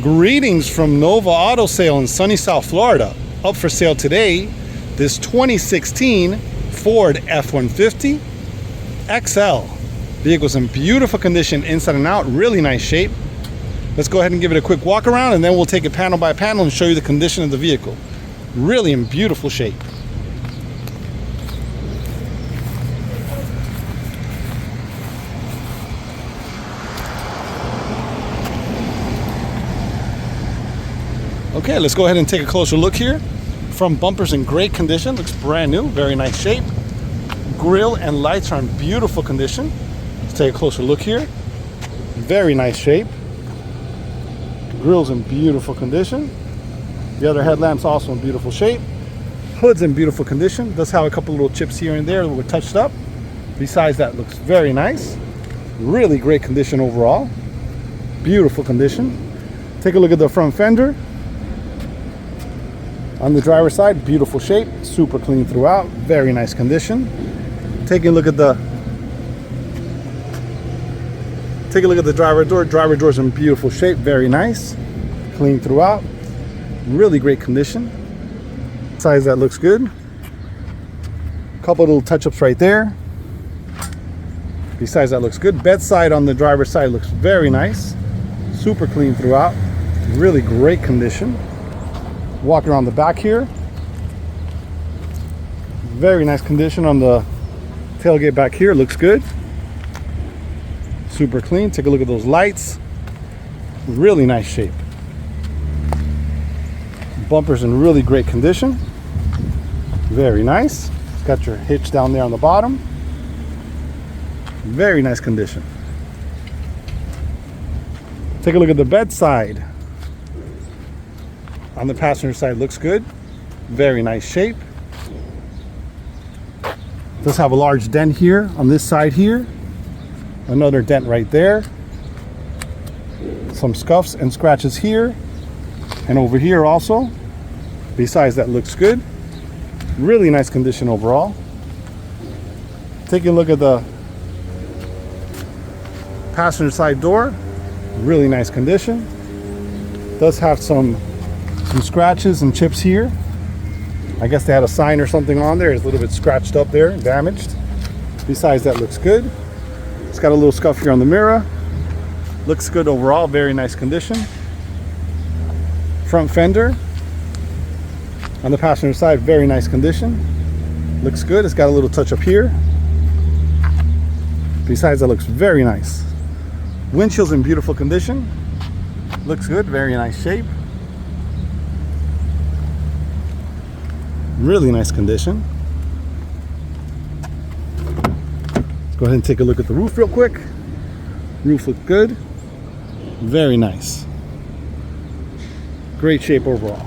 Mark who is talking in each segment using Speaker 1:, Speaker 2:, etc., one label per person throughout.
Speaker 1: Greetings from Nova Auto Sale in sunny South Florida. Up for sale today, this 2016 Ford F-150 XL. Vehicle's in beautiful condition inside and out, really nice shape. Let's go ahead and give it a quick walk around and then we'll take it panel by panel and show you the condition of the vehicle. Really in beautiful shape. Okay, let's go ahead and take a closer look here. Front bumper's in great condition, looks brand new, very nice shape. Grille and lights are in beautiful condition. Let's take a closer look here. Very nice shape. Grille's in beautiful condition. The other headlamp's also in beautiful shape. Hood's in beautiful condition. Does have a couple little chips here and there that were touched up. Besides that, looks very nice. Really great condition overall. Beautiful condition. Take a look at the front fender. On the driver's side, beautiful shape, super clean throughout, very nice condition. Taking a look at the driver door. Driver door's in beautiful shape, very nice, clean throughout, really great condition. Size that looks good. Couple little touch-ups right there. Besides that looks good. Bedside on the driver's side looks very nice, super clean throughout, really great condition. Walk around the back here. Very nice condition on the tailgate back here. Looks good. Super clean. Take a look at those lights. Really nice shape. Bumper's in really great condition. Very nice. It's got your hitch down there on the bottom. Very nice condition. Take a look at the bedside. On the passenger side, looks good. Very nice shape. Does have a large dent here on this side here. Another dent right there. Some scuffs and scratches here and over here also. Besides that, looks good. Really nice condition overall. Taking a look at the passenger side door. Really nice condition. Does have some scratches and chips here. I guess they had a sign or something on there. It's a little bit scratched up there, damaged. Besides that, looks good. It's got a little scuff here on the mirror. Looks good overall, very nice condition. Front fender on the passenger side, very nice condition. Looks good. It's got a little touch up here. Besides that, looks very nice. Windshield's in beautiful condition. Looks good, very nice shape. Really nice condition. Let's go ahead and take a look at the roof real quick. Roof looks good. Very nice. Great shape overall.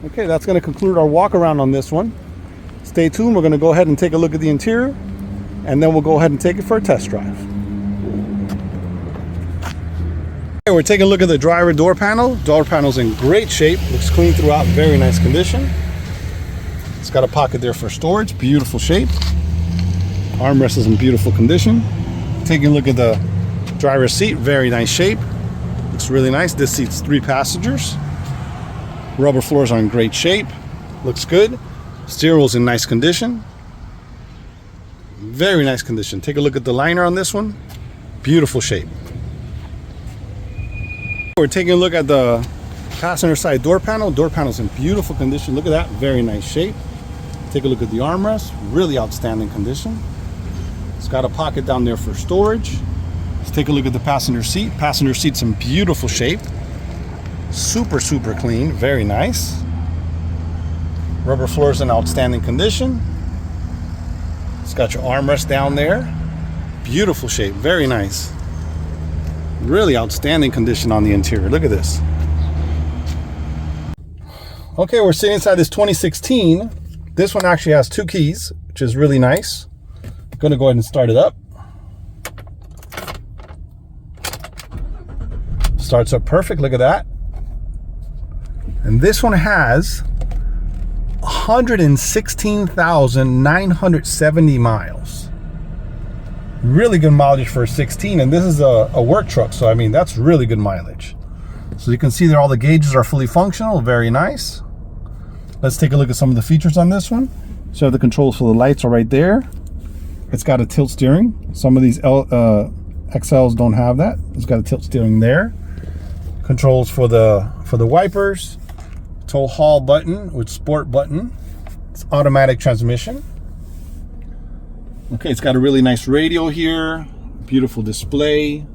Speaker 1: Okay, that's going to conclude our walk around on this one. Stay tuned. We're going to go ahead and take a look at the interior and then we'll go ahead and take it for a test drive. We're taking a look at the driver door panel. Door panel's in great shape, looks clean throughout, very nice condition. It's got a pocket there for storage, beautiful shape. Armrest is in beautiful condition. Taking a look at the driver's seat, very nice shape. Looks really nice. This seat's 3 passengers. Rubber floors are in great shape, looks good. Steering wheel's in nice condition. Very nice condition. Take a look at the liner on this one, beautiful shape. We're taking a look at the passenger side door panel. Door panel's in beautiful condition. Look at that, very nice shape. Take a look at the armrest, really outstanding condition. It's got a pocket down there for storage. Let's take a look at the passenger seat. Passenger seat's in beautiful shape. Super clean, very nice. Rubber floor's in outstanding condition. It's got your armrest down there. Beautiful shape, very nice. Really outstanding condition on the interior. Look at this. Okay, we're sitting inside this 2016. This one actually has 2 keys, which is really nice. I'm gonna go ahead and start it up. Starts up perfect, look at that. And this one has 116,970 miles. Really good mileage for a 16, and this is a work truck, so I mean that's really good mileage. So you can see that all the gauges are fully functional, very nice. Let's take a look at some of the features on this one. So the controls for the lights are right there. It's got a tilt steering. Some of these XLs don't have that. It's got a tilt steering there. Controls for the wipers, tow haul button with sport button. It's automatic transmission. Okay, it's got a really nice radio here, beautiful display.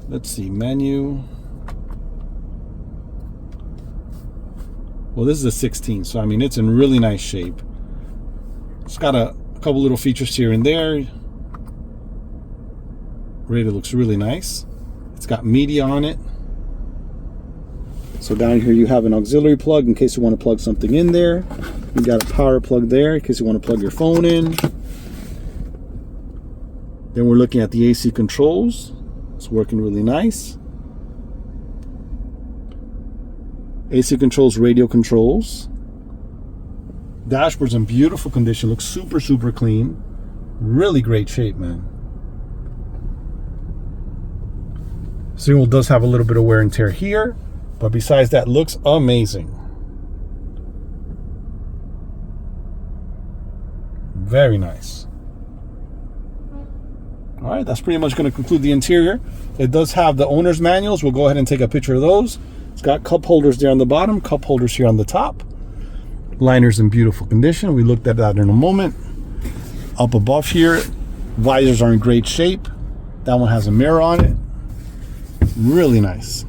Speaker 1: Let's see, menu. Well, this is a 16, so I mean it's in really nice shape. It's got a couple little features here and there. Radio looks really nice. It's got media on it. So down here you have an auxiliary plug in case you want to plug something in there. You got a power plug there in case you want to plug your phone in. Then we're looking at the AC controls. It's working really nice. AC controls, radio controls. Dashboard's in beautiful condition. Looks super, super clean. Really great shape, man. Steering wheel does have a little bit of wear and tear here, but besides that, looks amazing. Very nice. All right, that's pretty much going to conclude the interior. It does have the owner's manuals. We'll go ahead and take a picture of those. It's got cup holders there on the bottom, cup holders here on the top. Liner's in beautiful condition. We looked at that in a moment. Up above here, visors are in great shape. That one has a mirror on it. Really nice.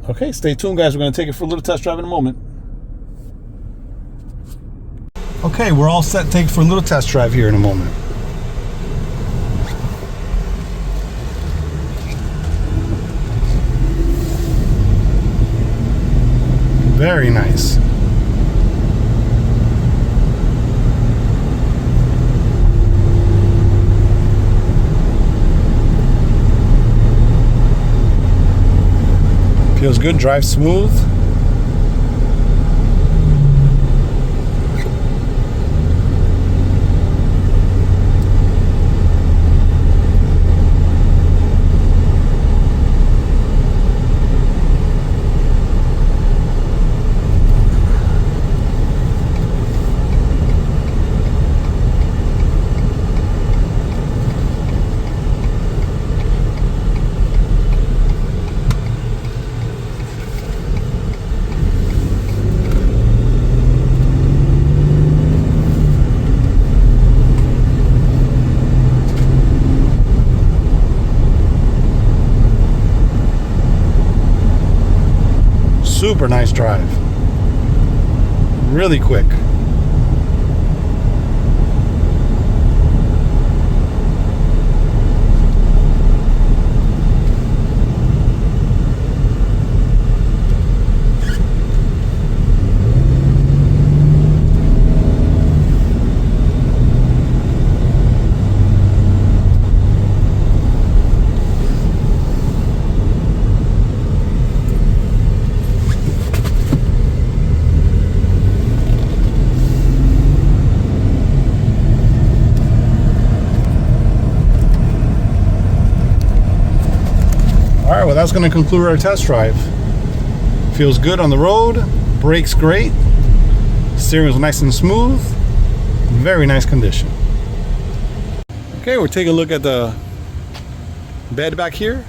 Speaker 1: Okay, stay tuned, guys. We're going to take it for a little test drive in a moment. Okay, we're all set to take it for a little test drive here in a moment. Very nice. Feels good, drives smooth. Super nice drive. Really quick. Well, that's going to conclude our test drive. Feels good on the road, brakes great, steering is nice and smooth, very nice condition. Okay, we're taking a look at the bed back here.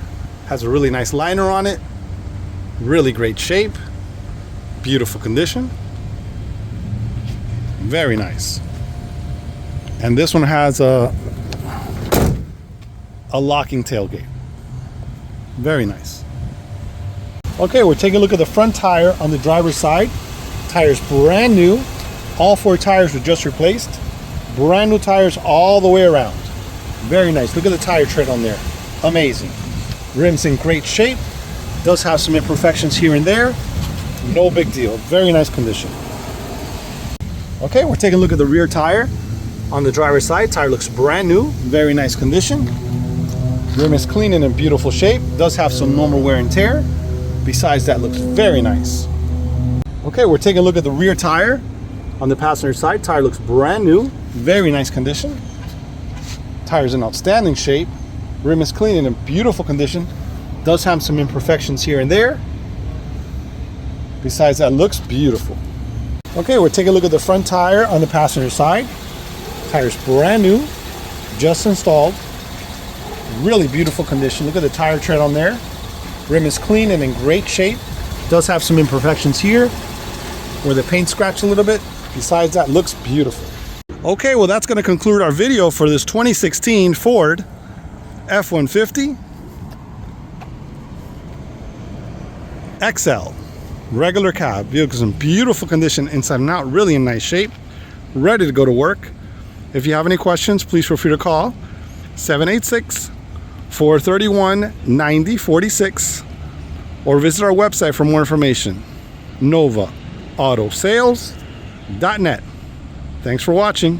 Speaker 1: Has a really nice liner on it, really great shape, beautiful condition, very nice. And this one has a locking tailgate. Very nice. Okay, we're taking a look at the front tire on the driver's side. Tires brand new. All 4 tires were just replaced. Brand new tires all the way around. Very nice. Look at the tire tread on there. Amazing. Rims in great shape. Does have some imperfections here and there. No big deal. Very nice condition. Okay, we're taking a look at the rear tire on the driver's side. Tire looks brand new. Very nice condition. Rim is clean and in beautiful shape. Does have some normal wear and tear. Besides that, looks very nice. Okay, we're taking a look at the rear tire on the passenger side. Tire looks brand new. Very nice condition. Tires in outstanding shape. Rim is clean and in beautiful condition. Does have some imperfections here and there. Besides that, looks beautiful. Okay, we'll take a look at the front tire on the passenger side. Tire's brand new, just installed. Really beautiful condition. Look at the tire tread on there. Rim is clean and in great shape. Does have some imperfections here where the paint scratched a little bit. Besides that, looks beautiful. Okay, well, that's going to conclude our video for this 2016 Ford F-150 XL regular cab. Vehicle's in beautiful condition inside and out, really in nice shape, ready to go to work. If you have any questions, please feel free to call 786-431-9046 or visit our website for more information, novaautosales.net. Thanks for watching.